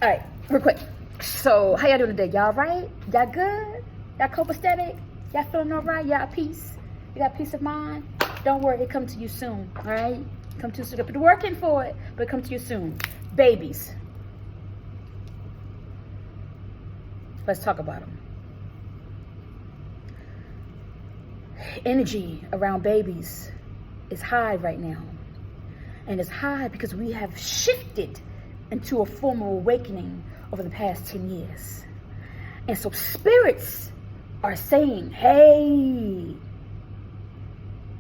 All right, real quick. So, how y'all doing today? Y'all right? Y'all good? Y'all copacetic? Y'all feeling all right? Y'all at peace? You got peace of mind? Don't worry, it come to you soon, all right? Come to you soon. Put the work in for it, but it come to you soon. Babies. Let's talk about them. Energy around babies is high right now. And it's high because we have shifted into a formal awakening over the past 10 years. And so spirits are saying, hey,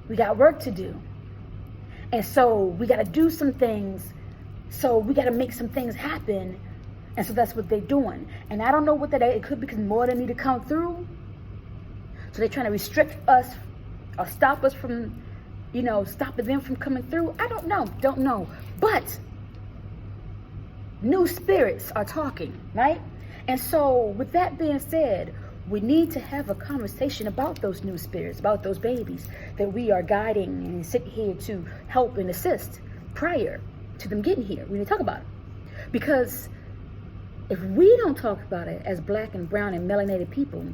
we got work to do. And so we got to do some things. So we got to make some things happen. And so that's what they're doing. And I don't know what that is. It could be because more than need to come through. So they're trying to restrict us or stop us from, stopping them from coming through. I don't know. But new spirits are talking, right? And so with that being said, we need to have a conversation about those new spirits, about those babies that we are guiding and sitting here to help and assist prior to them getting here. We need to talk about it. Because if we don't talk about it as black and brown and melanated people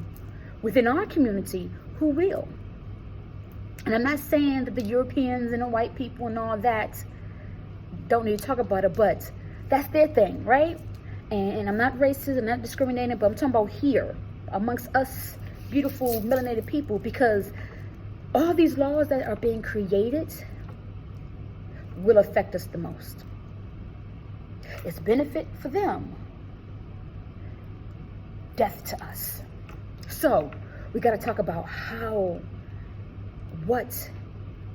within our community, who will? And I'm not saying that the Europeans and the white people and all that don't need to talk about it, but that's their thing, right? And I'm not racist, I'm not discriminating, but I'm talking about here amongst us beautiful melanated people, because all these laws that are being created will affect us the most. It's benefit for them, death to us. So we got to talk about what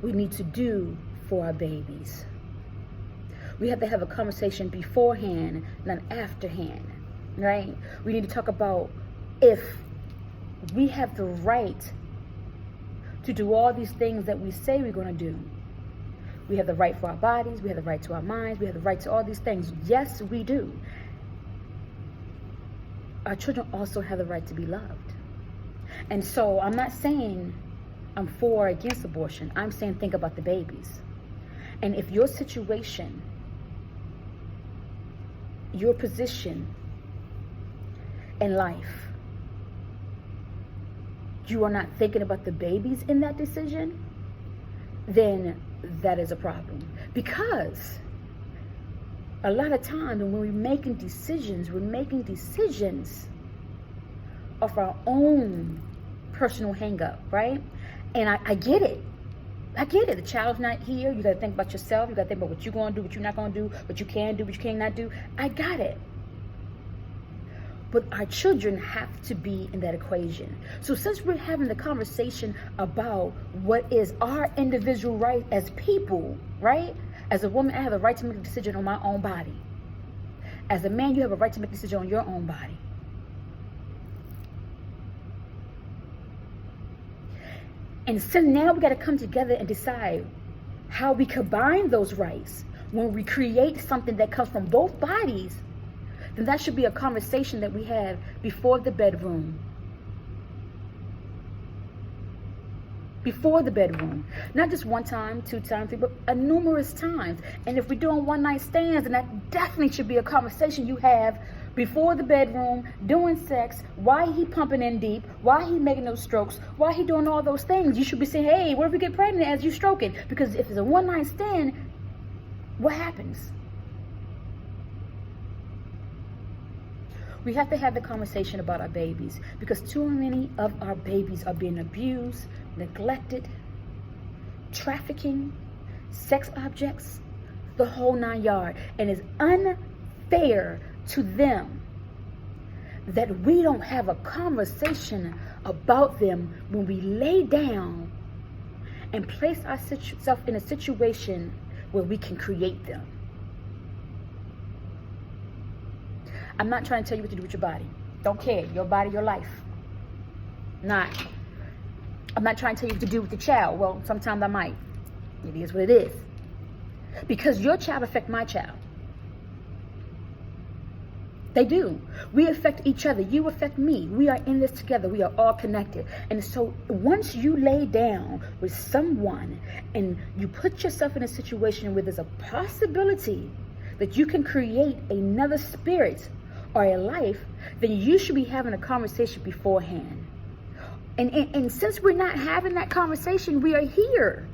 we need to do for our babies. We have to have a conversation beforehand, not afterhand, right? We need to talk about if we have the right to do all these things that we say we're going to do. We have the right for our bodies. We have the right to our minds. We have the right to all these things. Yes, we do. Our children also have the right to be loved. And so I'm not saying I'm for or against abortion. I'm saying think about the babies. And if your situation, your position in life, you are not thinking about the babies in that decision, then that is a problem. Because a lot of times when we're making decisions of our own personal hang-up, right? And I get it. The child's not here. You got to think about yourself. You got to think about what you're going to do, what you're not going to do, what you can do, what you cannot do. I got it. But our children have to be in that equation. So since we're having the conversation about what is our individual right as people, right? As a woman, I have a right to make a decision on my own body. As a man, you have a right to make a decision on your own body. And so now we got to come together and decide how we combine those rights. When we create something that comes from both bodies, then that should be a conversation that we have before the bedroom. Before the bedroom. Not just one time, 2 times, 3, but numerous times. And if we're doing one-night stands, then that definitely should be a conversation you have before the bedroom, doing sex, why he pumping in deep, why he making those strokes, why he doing all those things. You should be saying, hey, what if we get pregnant as you stroking? Because if it's a one-night stand, what happens? We have to have the conversation about our babies, because too many of our babies are being abused, neglected, trafficking, sex objects, the whole 9 yards. And it's unfair to them that we don't have a conversation about them when we lay down and place ourselves in a situation where we can create them. I'm not trying to tell you what to do with your body. Don't care. Your body, your life. I'm not trying to tell you what to do with the child. Well, sometimes I might. It is what it is. Because your child affects my child. They do. We affect each other. You affect me. We are in this together. We are all connected. And so once you lay down with someone and you put yourself in a situation where there's a possibility that you can create another spirit or a life, then you should be having a conversation beforehand. And since we're not having that conversation, we are here.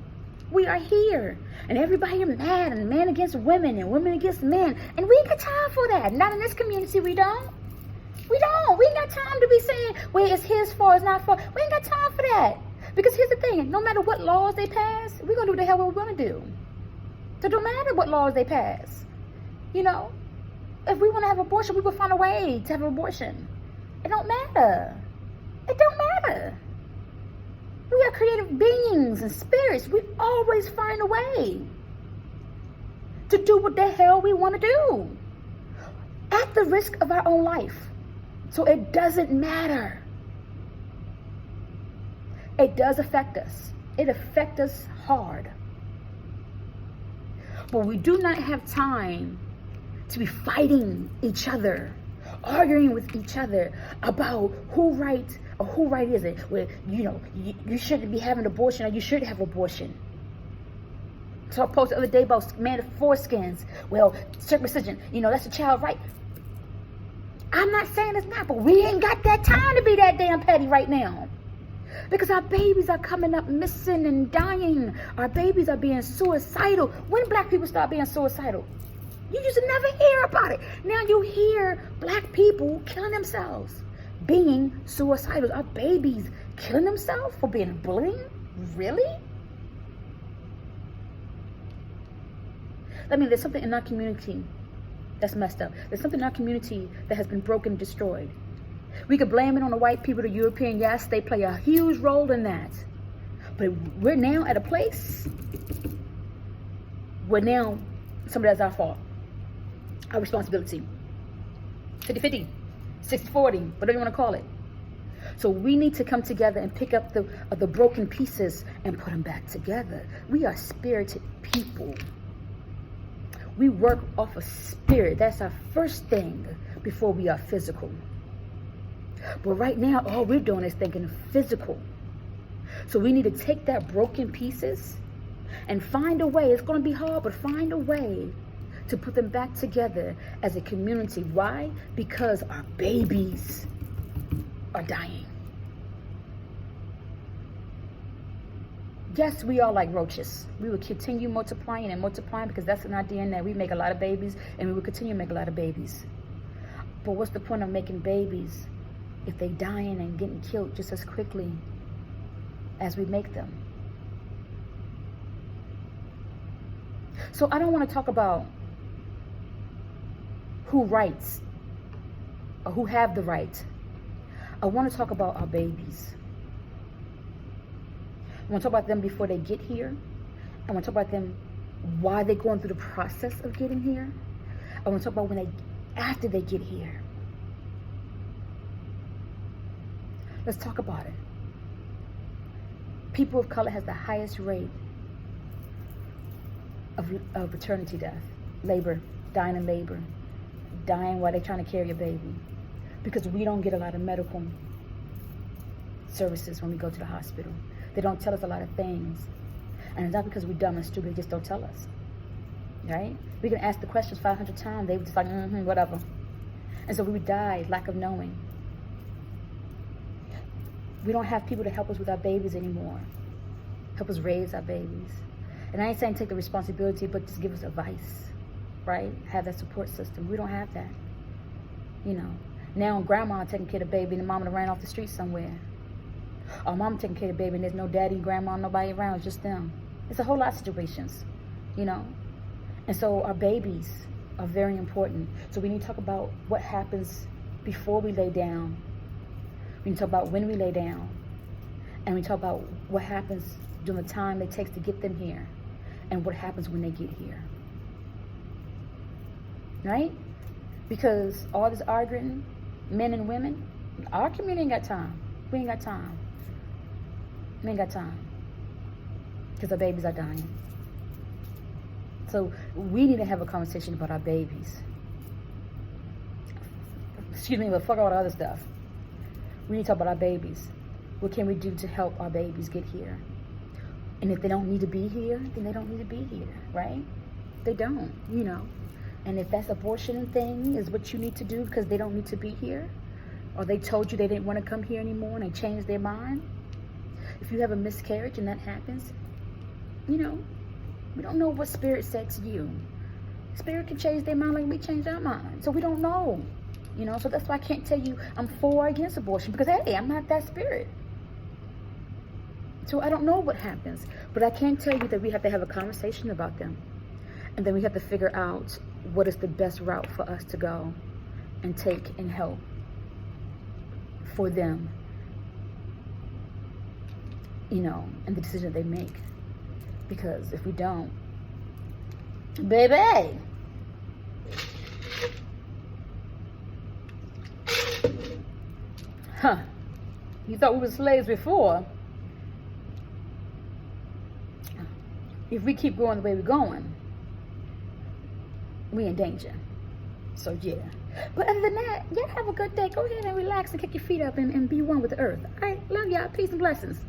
We are here. And everybody are mad, and men against women and women against men. And we ain't got time for that. Not in this community, we don't. We don't. We ain't got time to be saying, well, it's his fault, it's not fault. We ain't got time for that. Because here's the thing, no matter what laws they pass, we're going to do what the hell we're going to do. So it don't matter what laws they pass. You know, if we want to have abortion, we will find a way to have an abortion. It don't matter. It don't matter. We are creative beings and spirits. We always find a way to do what the hell we want to do at the risk of our own life. So it doesn't matter. It does affect us. It affects us hard. But we do not have time to be fighting each other, arguing with each other about who right or who right is it. Well, you know, you shouldn't be having an abortion, or you should have abortion. So I posted the other day about man foreskins. Well, circumcision, you know, that's a child right. I'm not saying it's not, but we ain't got that time to be that damn petty right now. Because our babies are coming up missing and dying. Our babies are being suicidal. When black people start being suicidal? You used to never hear about it. Now you hear black people killing themselves, being suicidal. Our babies killing themselves for being bullying? Really? I mean, there's something in our community that's messed up. There's something in our community that has been broken and destroyed. We could blame it on the white people, the European. Yes, they play a huge role in that. But we're now at a place where now some of that's our fault. Our responsibility. 50-50, 60-40, whatever you want to call it. So we need to come together and pick up the broken pieces and put them back together. We are spirited people. We work off of spirit. That's our first thing before we are physical. But right now, all we're doing is thinking physical. So we need to take that broken pieces and find a way. It's going to be hard, but find a way to put them back together as a community. Why? Because our babies are dying. Yes, we are like roaches. We will continue multiplying and multiplying because that's in our DNA. We make a lot of babies and we will continue to make a lot of babies. But what's the point of making babies if they dying and getting killed just as quickly as we make them? So I don't want to talk about who writes or who have the right. I want to talk about our babies. I want to talk about them before they get here. I want to talk about them why they're going through the process of getting here. I want to talk about after they get here. Let's talk about it. People of color has the highest rate of maternity death, labor, dying in labor, dying while they're trying to carry a baby, because we don't get a lot of medical services when we go to the hospital. They don't tell us a lot of things, and it's not because we're dumb and stupid. They just don't tell us, right? We can ask the questions 500 times. They were just like, whatever. And so we would die, lack of knowing. We don't have people to help us with our babies anymore, help us raise our babies. And I ain't saying take the responsibility, but just give us advice, right? Have that support system. We don't have that. You know, now grandma taking care of the baby and the mama ran off the street somewhere. Or mom taking care of the baby and there's no daddy, grandma, nobody around, it's just them. It's a whole lot of situations, you know. And so our babies are very important. So we need to talk about what happens before we lay down. We need to talk about when we lay down. And we talk about what happens during the time it takes to get them here. And what happens when they get here. Right? Because all this arguing, men and women, our community ain't got time. We ain't got time. We ain't got time. Because our babies are dying. So we need to have a conversation about our babies. Excuse me, but fuck all the other stuff. We need to talk about our babies. What can we do to help our babies get here? And if they don't need to be here, then they don't need to be here, right? They don't, you know. And if that's abortion thing is what you need to do because they don't need to be here, or they told you they didn't want to come here anymore and they changed their mind, if you have a miscarriage and that happens, you know, we don't know what spirit said to you. Spirit can change their mind like we change our mind. So we don't know, you know. So that's why I can't tell you I'm for or against abortion, because, hey, I'm not that spirit. So I don't know what happens. But I can tell you that we have to have a conversation about them. And then we have to figure out what is the best route for us to go and take and help for them, you know, and the decision they make. Because if we don't, baby, you thought we were slaves before. If we keep going the way we're going, we in danger. So yeah. But other than that, yeah, have a good day. Go ahead and relax and kick your feet up and be one with the earth. All right, love y'all. Peace and blessings.